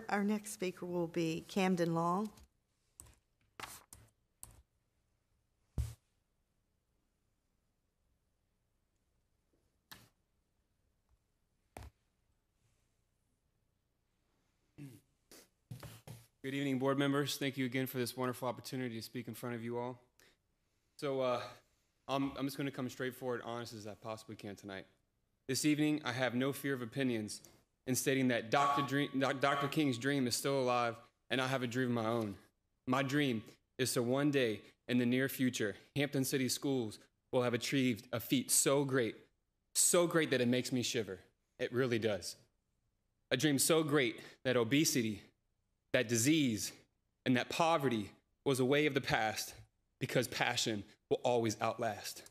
Our next speaker will be Camden Long. Good evening, board members. Thank you again for this wonderful opportunity to speak in front of you all. So I'm just going to come straightforward, honest as I possibly can tonight. This evening, I have no fear of opinions in stating that Dr. King's dream is still alive, and I have a dream of my own. My dream is to one day in the near future, Hampton City Schools will have achieved a feat so great that it makes me shiver. It really does. A dream so great that obesity, that disease, and that poverty was a way of the past because passion will always outlast.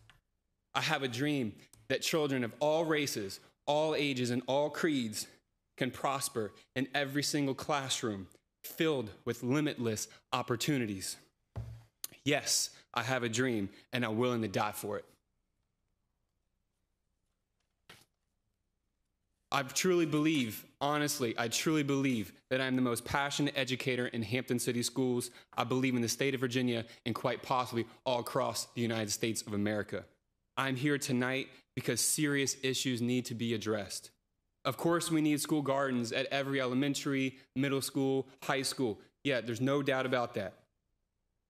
I have a dream that children of all races, all ages, and all creeds can prosper in every single classroom filled with limitless opportunities. Yes, I have a dream, and I'm willing to die for it. I truly believe, honestly, I truly believe that I'm the most passionate educator in Hampton City Schools. I believe in the state of Virginia and quite possibly all across the United States of America. I'm here tonight because serious issues need to be addressed. Of course, we need school gardens at every elementary, middle school, high school. Yeah, there's no doubt about that.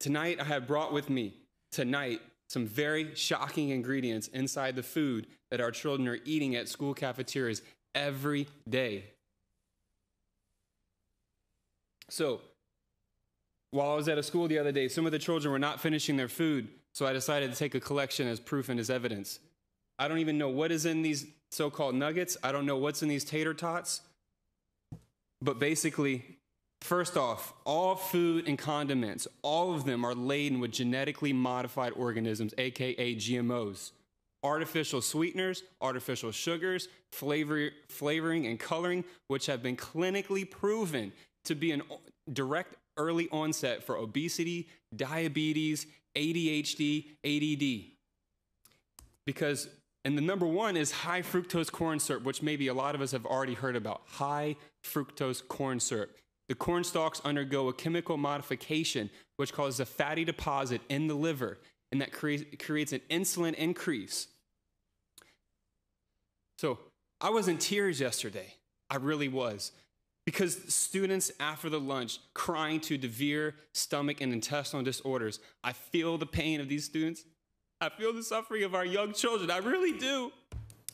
Tonight, I have brought with me, some very shocking ingredients inside the food that our children are eating at school cafeterias every day. So, while I was at a school the other day, some of the children were not finishing their food, so I decided to take a collection as proof and as evidence. I don't even know what is in these so-called nuggets. I don't know what's in these tater tots. But basically, first off, all food and condiments, all of them are laden with genetically modified organisms, aka GMOs. Artificial sweeteners, artificial sugars, flavoring, and coloring, which have been clinically proven to be a direct early onset for obesity, diabetes, ADHD, ADD. And the number one is high fructose corn syrup, which maybe a lot of us have already heard about. High fructose corn syrup. The corn stalks undergo a chemical modification, which causes a fatty deposit in the liver, and that creates an insulin increase. So I was in tears yesterday. I really was. Because students after the lunch crying to severe stomach and intestinal disorders, I feel the pain of these students. I feel the suffering of our young children. I really do.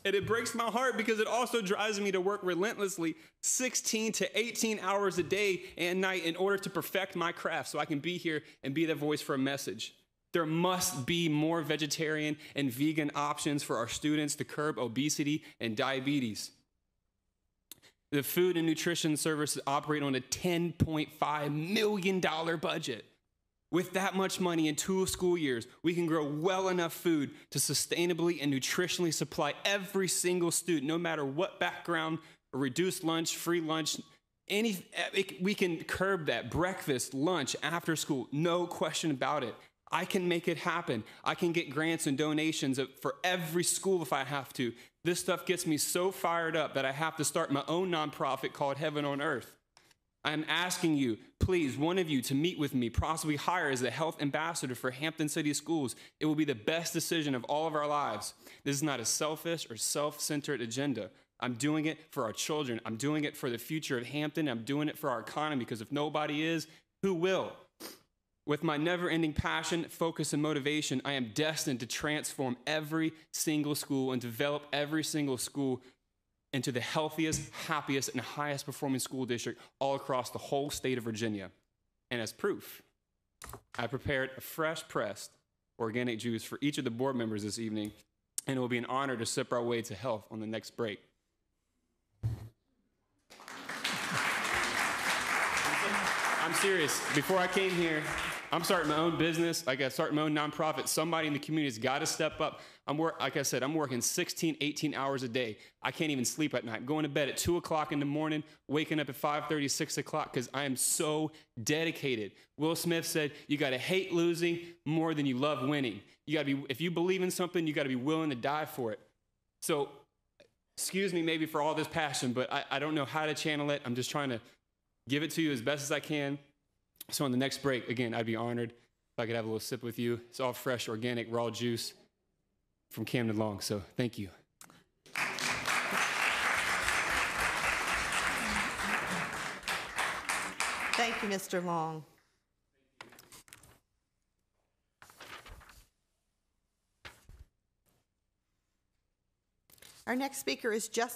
And it breaks my heart because it also drives me to work relentlessly 16 to 18 hours a day and night in order to perfect my craft so I can be here and be that voice for a message. There must be more vegetarian and vegan options for our students to curb obesity and diabetes. The food and nutrition services operate on a $10.5 million budget. With that much money in 2 school years, we can grow well enough food to sustainably and nutritionally supply every single student, no matter what background, a reduced lunch, free lunch, we can curb that. Breakfast, lunch, after school, no question about it. I can make it happen. I can get grants and donations for every school if I have to. This stuff gets me so fired up that I have to start my own nonprofit called Heaven on Earth. I'm asking you, please, one of you to meet with me, possibly hire as the health ambassador for Hampton City Schools. It will be the best decision of all of our lives. This is not a selfish or self-centered agenda. I'm doing it for our children. I'm doing it for the future of Hampton. I'm doing it for our economy because if nobody is, who will? With my never-ending passion, focus, and motivation, I am destined to transform every single school and develop every single school into the healthiest, happiest, and highest performing school district all across the whole state of Virginia. And as proof, I prepared a fresh-pressed organic juice for each of the board members this evening, and it will be an honor to sip our way to health on the next break. I'm serious. Before I came here, I'm starting my own business. I got to start my own nonprofit. Somebody in the community has got to step up. Like I said, I'm working 16, 18 hours a day. I can't even sleep at night. I'm going to bed at 2 o'clock in the morning, waking up at 5:30, 6 o'clock because I am so dedicated. Will Smith said, you got to hate losing more than you love winning. You got to be, if you believe in something, you got to be willing to die for it. So, excuse me maybe for all this passion, but I don't know how to channel it. I'm just trying to give it to you as best as I can. So on the next break, again, I'd be honored if I could have a little sip with you. It's all fresh, organic, raw juice from Camden Long. So thank you. Thank you, Mr. Long. Our next speaker is